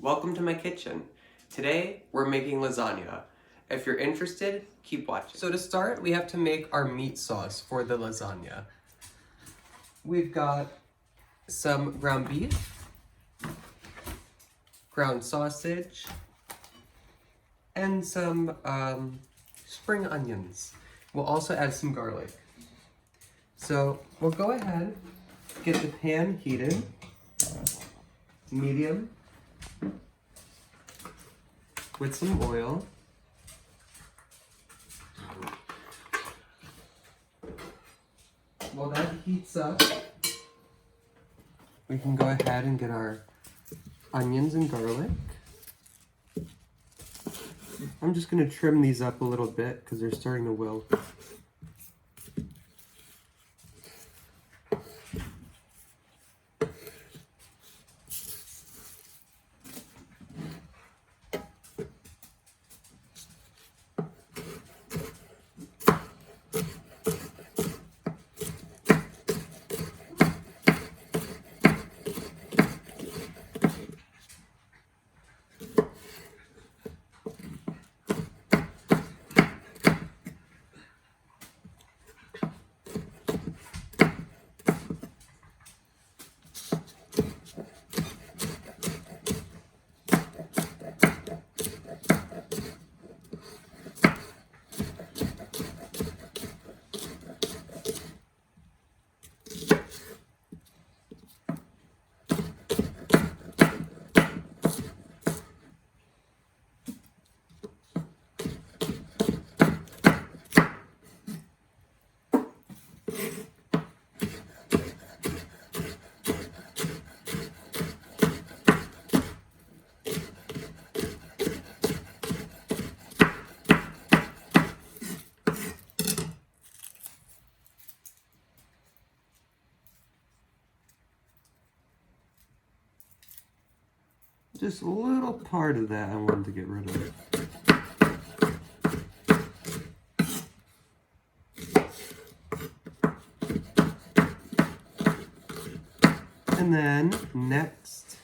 welcome to my kitchen. Today we're making lasagna. If you're interested, keep watching. So to start, we have to make our meat sauce for the lasagna. We've got some ground beef, ground sausage, and some spring onions. We'll also add some garlic. So we'll go ahead, get the pan heated, medium, with some oil. While that heats up, we can go ahead and get our onions and garlic. I'm just going to trim these up a little bit because they're starting to wilt. Just a little part of that I wanted to get rid of. And then next,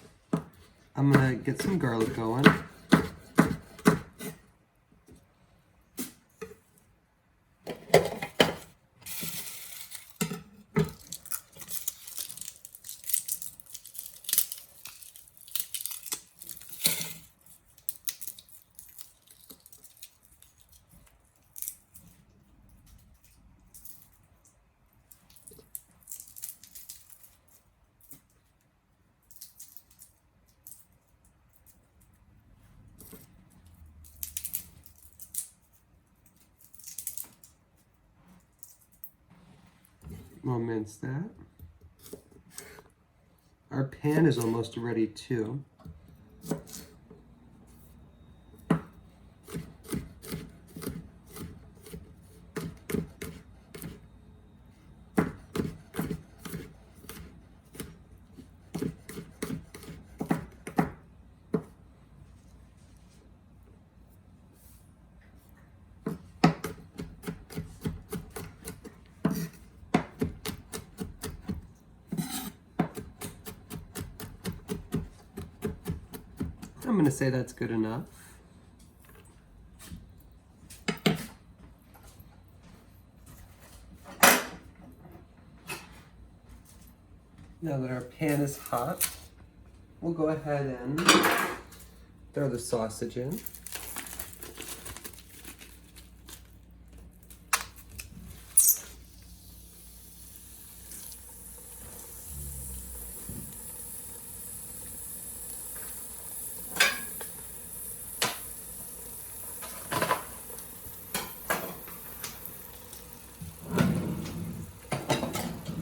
I'm gonna get some garlic going. We'll mince that. Our pan is almost ready too. I'm going to say that's good enough. Now that our pan is hot, we'll go ahead and throw the sausage in.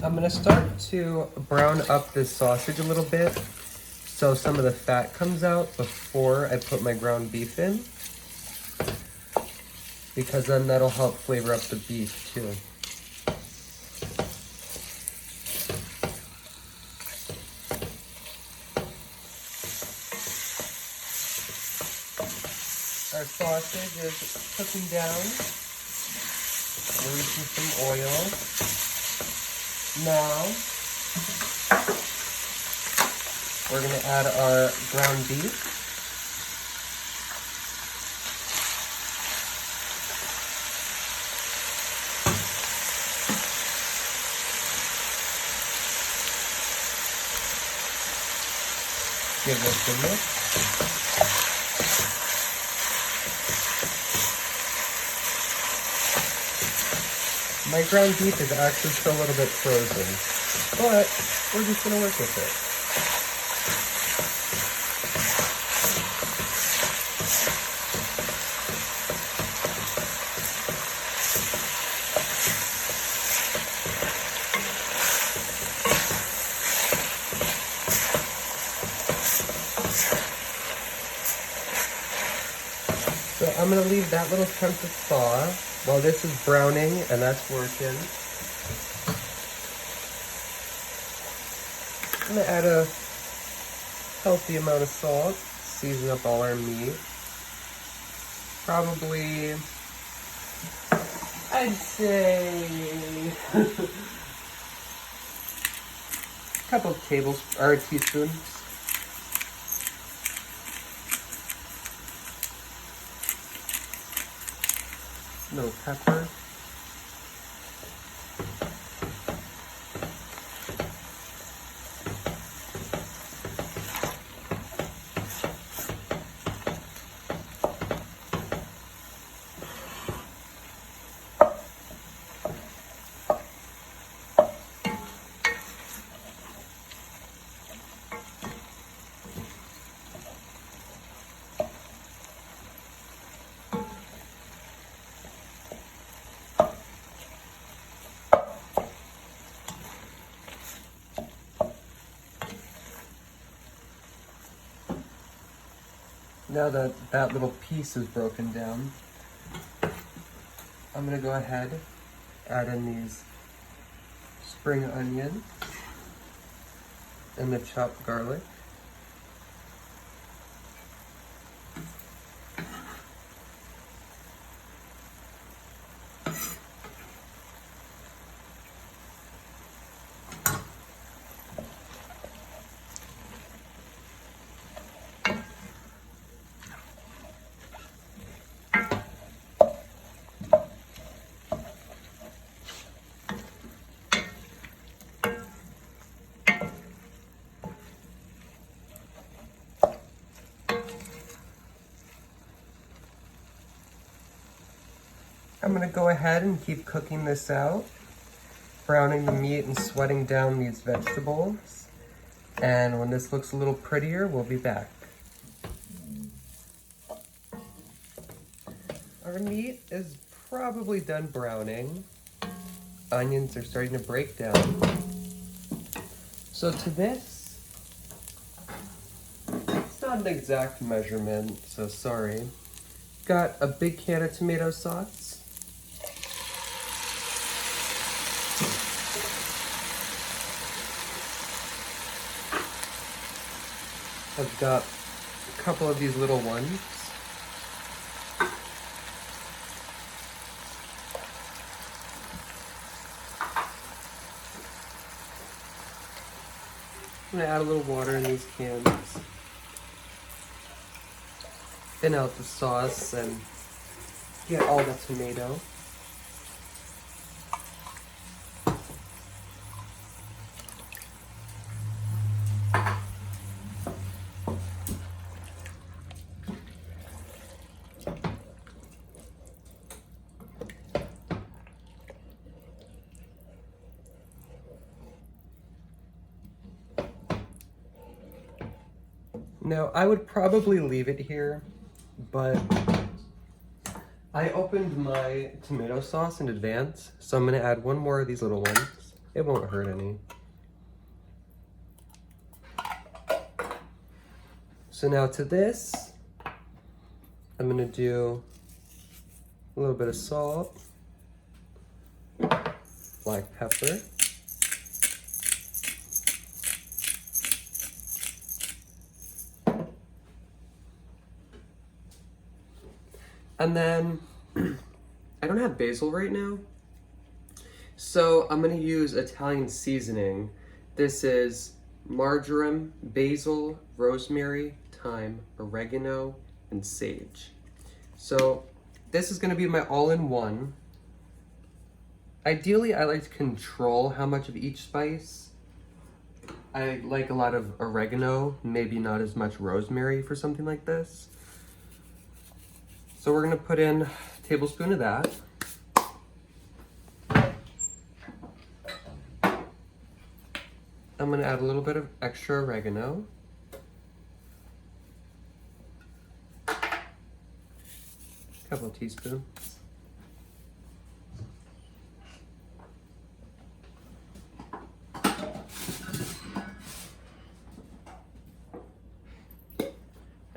I'm going to start to brown up this sausage a little bit so some of the fat comes out before I put my ground beef in, because then that'll help flavor up the beef too. Our sausage is cooking down. Releasing some oil. Now, we're going to add our ground beef. give this a mix. My ground beef is actually still a little bit frozen, but we're just gonna work with it. So I'm gonna leave that little chunk to thaw while this is browning and that's working. I'm gonna add a healthy amount of salt, season up all our meat. Probably, I'd say, a couple teaspoons. No pepper. Now that that little piece is broken down, I'm gonna go ahead, add in these spring onions and the chopped garlic. I'm gonna go ahead and keep cooking this out, browning the meat and sweating down these vegetables. And when this looks a little prettier, we'll be back. Our meat is probably done browning. Onions are starting to break down. So to this, it's not an exact measurement, so sorry. Got a big can of tomato sauce. I've got a couple of these little ones. I'm gonna add a little water in these cans. Thin out the sauce and get all the tomato. Now, I would probably leave it here, but I opened my tomato sauce in advance, so I'm gonna add one more of these little ones. It won't hurt any. So now to this, I'm gonna do a little bit of salt, black pepper, and then I don't have basil right now, so I'm gonna use Italian seasoning. This is marjoram, basil, rosemary, thyme, oregano, and sage. So this is gonna be my all-in-one. Ideally, I like to control how much of each spice, I like a lot of oregano, maybe not as much rosemary for something like this. So we're gonna put in a tablespoon of that. I'm gonna add a little bit of extra oregano. A couple of teaspoons.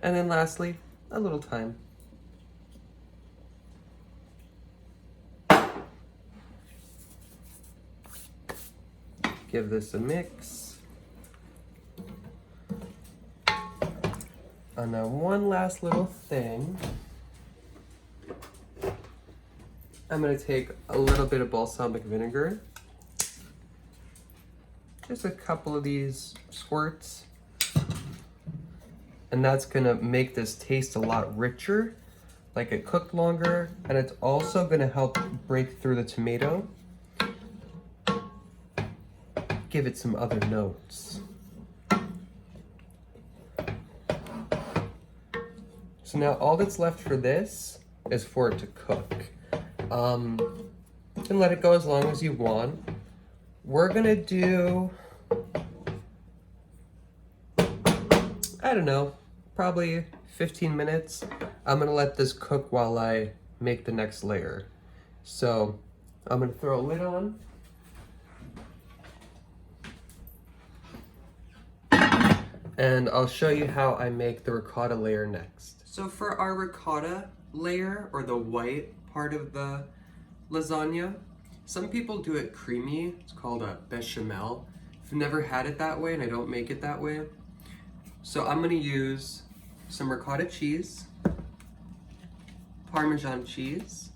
And then lastly, a little thyme. Give this a mix. And now one last little thing. I'm gonna take a little bit of balsamic vinegar. Just a couple of these squirts. And that's gonna make this taste a lot richer, like it cooked longer, and it's also gonna help break through the tomato. Give it some other notes. So now all that's left for this is for it to cook. You can let it go as long as you want. We're gonna do, I don't know, probably 15 minutes. I'm gonna let this cook while I make the next layer. So I'm gonna throw a lid on. And I'll show you how I make the ricotta layer next. So for our ricotta layer, or the white part of the lasagna, some people do it creamy. It's called a bechamel. I've never had it that way, and I don't make it that way. So I'm gonna use some ricotta cheese, Parmesan cheese.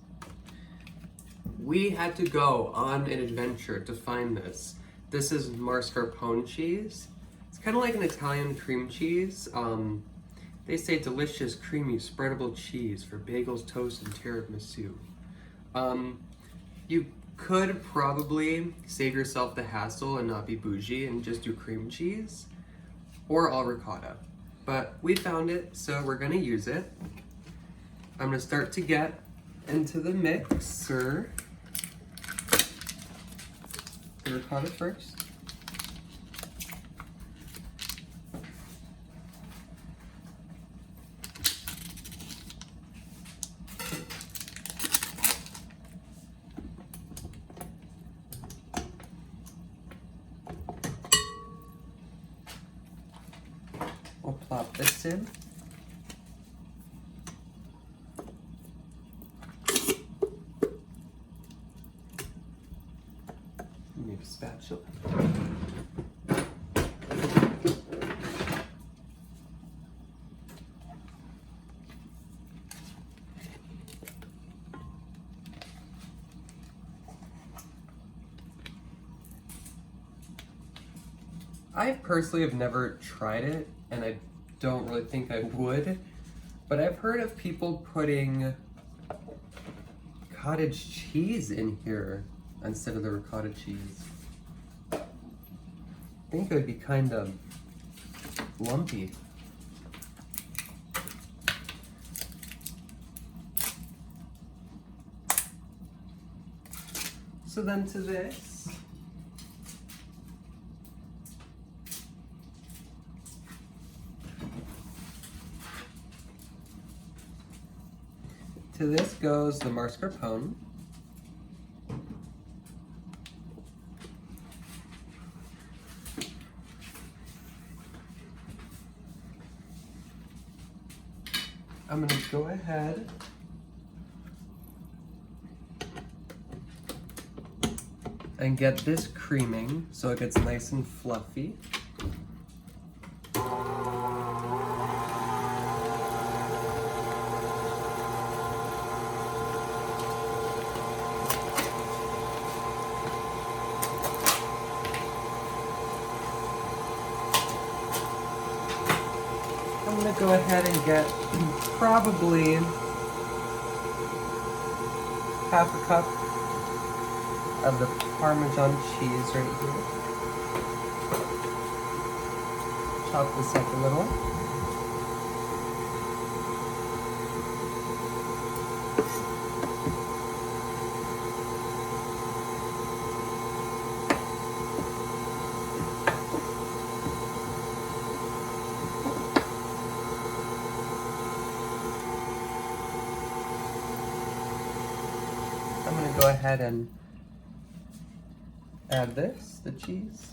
We had to go on an adventure to find this. This is mascarpone cheese. It's kind of like an Italian cream cheese. They say delicious, creamy, spreadable cheese for bagels, toast, and tiramisu. You could probably save yourself the hassle and not be bougie and just do cream cheese or all ricotta. But we found it, so we're gonna use it. I'm gonna start to get into the mixer. The ricotta first. We'll plop this in. Need a spatula. I personally have never tried it, and I don't really think I would, but I've heard of people putting cottage cheese in here instead of the ricotta cheese. I think it would be kind of lumpy. So then to this, goes the mascarpone. I'm gonna go ahead and get this creaming so it gets nice and fluffy. I'm gonna go ahead and get probably half a cup of the Parmesan cheese right here. top this up a little. I'm going to go ahead and add this, the cheese.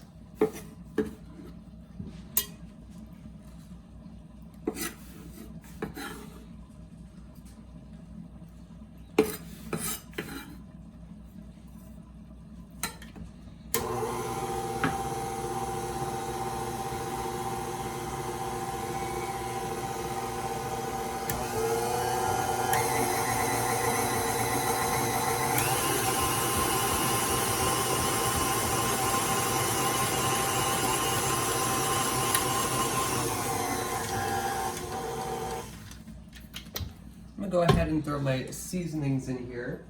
I'm gonna go ahead and throw my seasonings in here.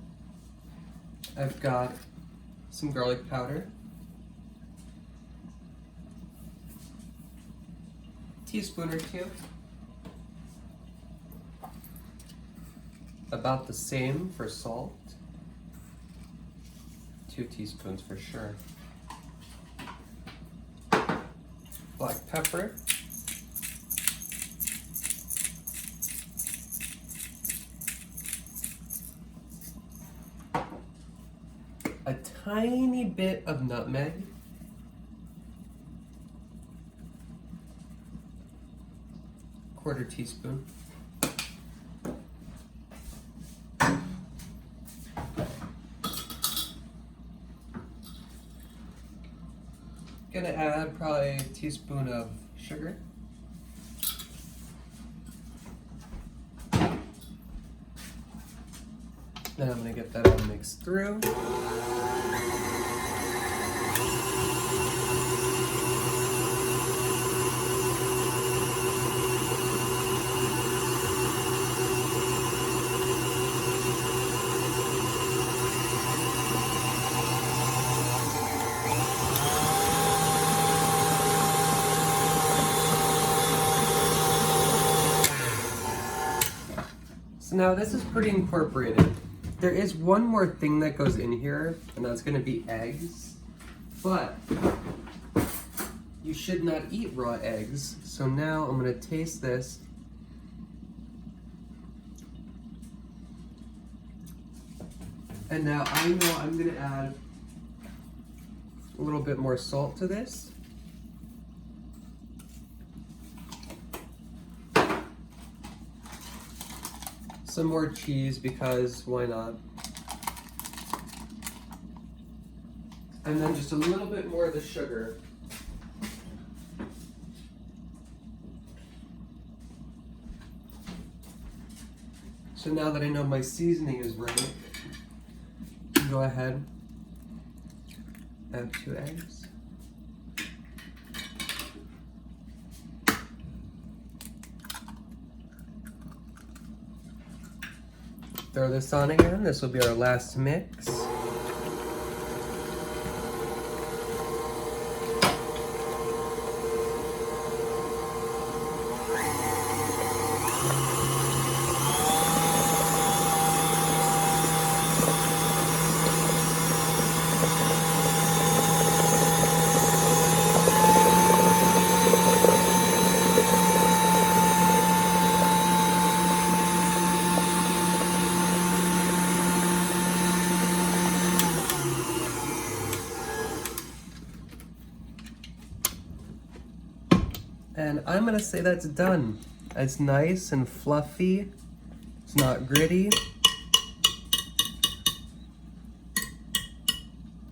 I've got some garlic powder, teaspoon or two, about the same for salt, 2 teaspoons for sure, black pepper, a tiny bit of nutmeg, quarter teaspoon, gonna add probably a teaspoon of sugar, then I'm gonna get that all mixed through. So now this is pretty incorporated. There is one more thing that goes in here, and that's gonna be eggs. But you should not eat raw eggs. So now I'm gonna taste this. And now I know I'm gonna add a little bit more salt to this. Some more cheese, because why not? And then just a little bit more of the sugar. So now that I know my seasoning is right, go ahead, add 2 eggs. Throw this on again. This will be our last mix. And I'm gonna say that's done. It's nice and fluffy. It's not gritty.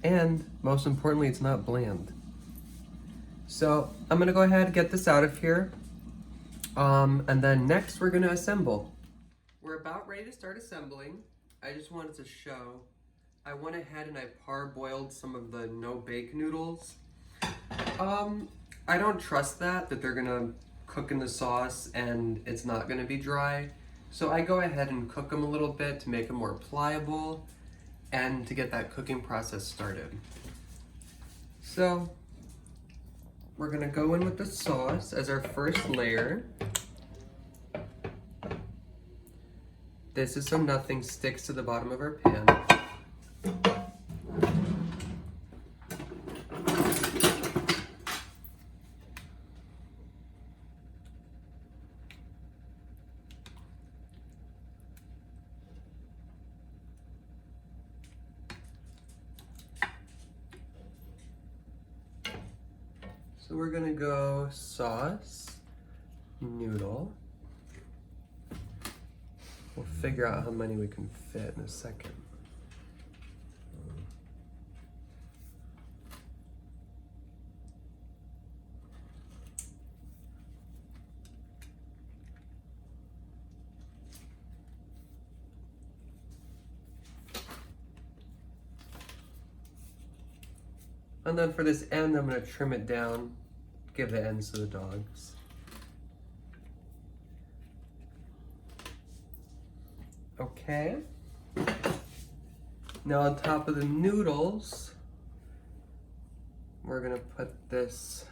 And most importantly, it's not bland. So I'm gonna go ahead and get this out of here. And then next we're gonna assemble. We're about ready to start assembling. I just wanted to show, I went ahead and I parboiled some of the no-bake noodles. I don't trust that they're gonna cook in the sauce and it's not gonna be dry. So I go ahead and cook them a little bit to make them more pliable and to get that cooking process started. So we're gonna go in with the sauce as our first layer. This is so nothing sticks to the bottom of our pan. So we're gonna go sauce, noodle. We'll figure out how many we can fit in a second. And then for this end, I'm gonna trim it down, give the ends to the dogs. Okay. Now on top of the noodles, we're gonna put this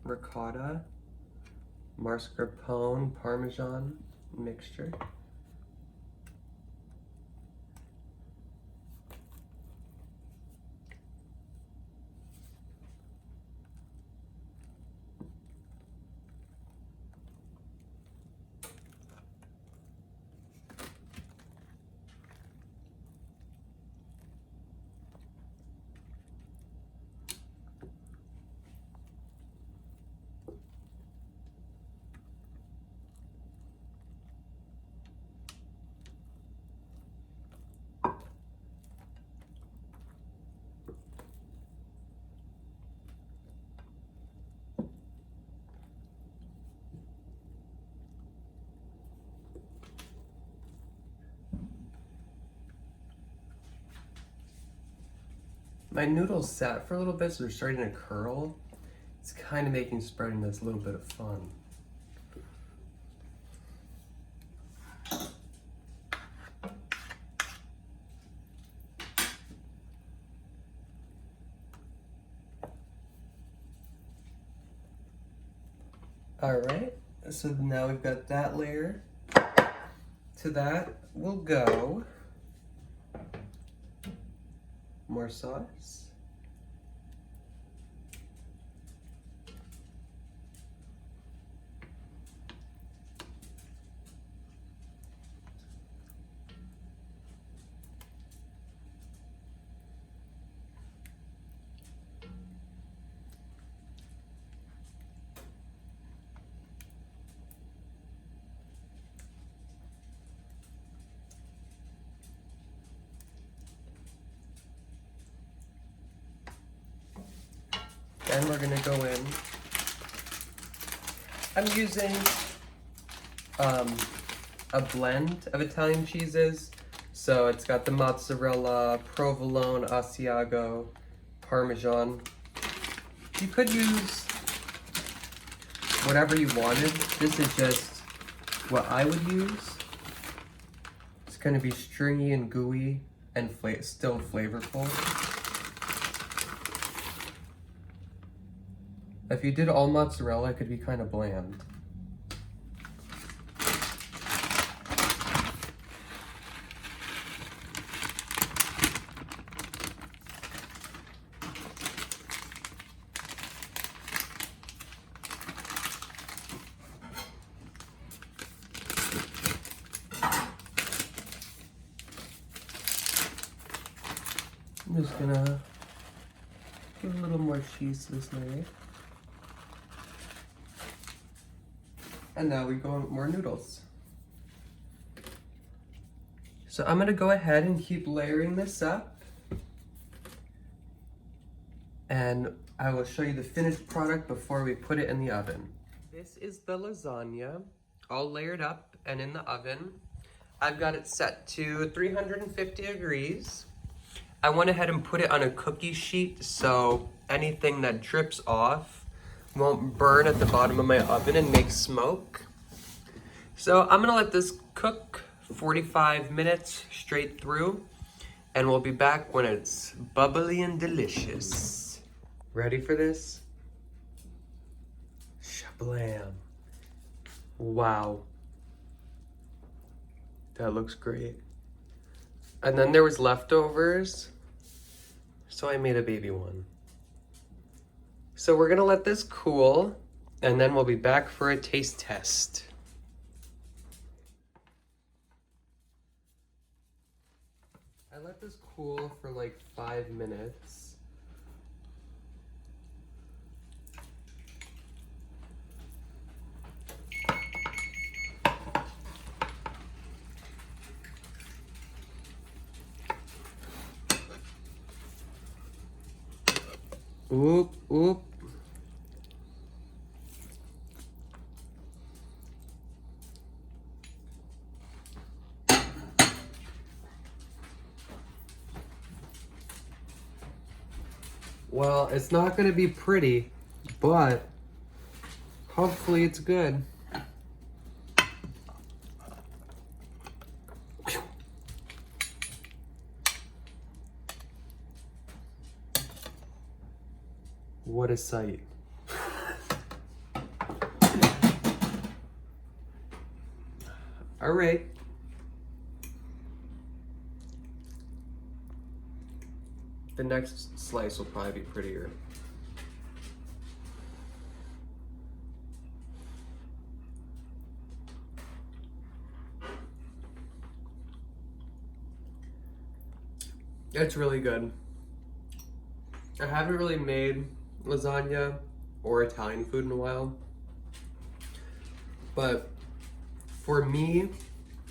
ricotta, mascarpone, Parmesan mixture. My noodles sat for a little bit, so they're starting to curl. It's kind of making spreading this a little bit of fun. All right, so now we've got that layer. To that will go more sauce. Then we're gonna go in. I'm using a blend of Italian cheeses. So it's got the mozzarella, provolone, Asiago, Parmesan. You could use whatever you wanted. This is just what I would use. It's gonna be stringy and gooey and still flavorful. If you did all mozzarella, it could be kind of bland. I'm just gonna give a little more cheese to this layer. And now we go with more noodles. So I'm gonna go ahead and keep layering this up. And I will show you the finished product before we put it in the oven. This is the lasagna, all layered up and in the oven. I've got it set to 350 degrees. I went ahead and put it on a cookie sheet so anything that drips off won't burn at the bottom of my oven and make smoke. So I'm gonna let this cook 45 minutes straight through, and we'll be back when it's bubbly and delicious. Ready for this? Shablam. Wow. That looks great. And then there was leftovers, so I made a baby one. So we're gonna let this cool, and then we'll be back for a taste test. I let this cool for like 5 minutes. Oop, oop. Well, it's not gonna be pretty, but hopefully it's good. What a sight. All right. The next slice will probably be prettier. It's really good. I haven't really made lasagna or Italian food in a while, but for me,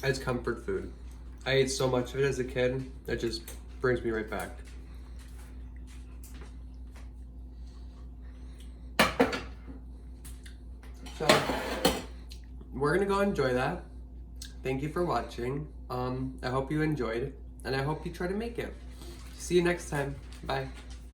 it's comfort food. I ate so much of it as a kid, it just brings me right back. So, we're gonna go enjoy that. Thank you for watching. I hope you enjoyed, and I hope you try to make it. See you next time. Bye.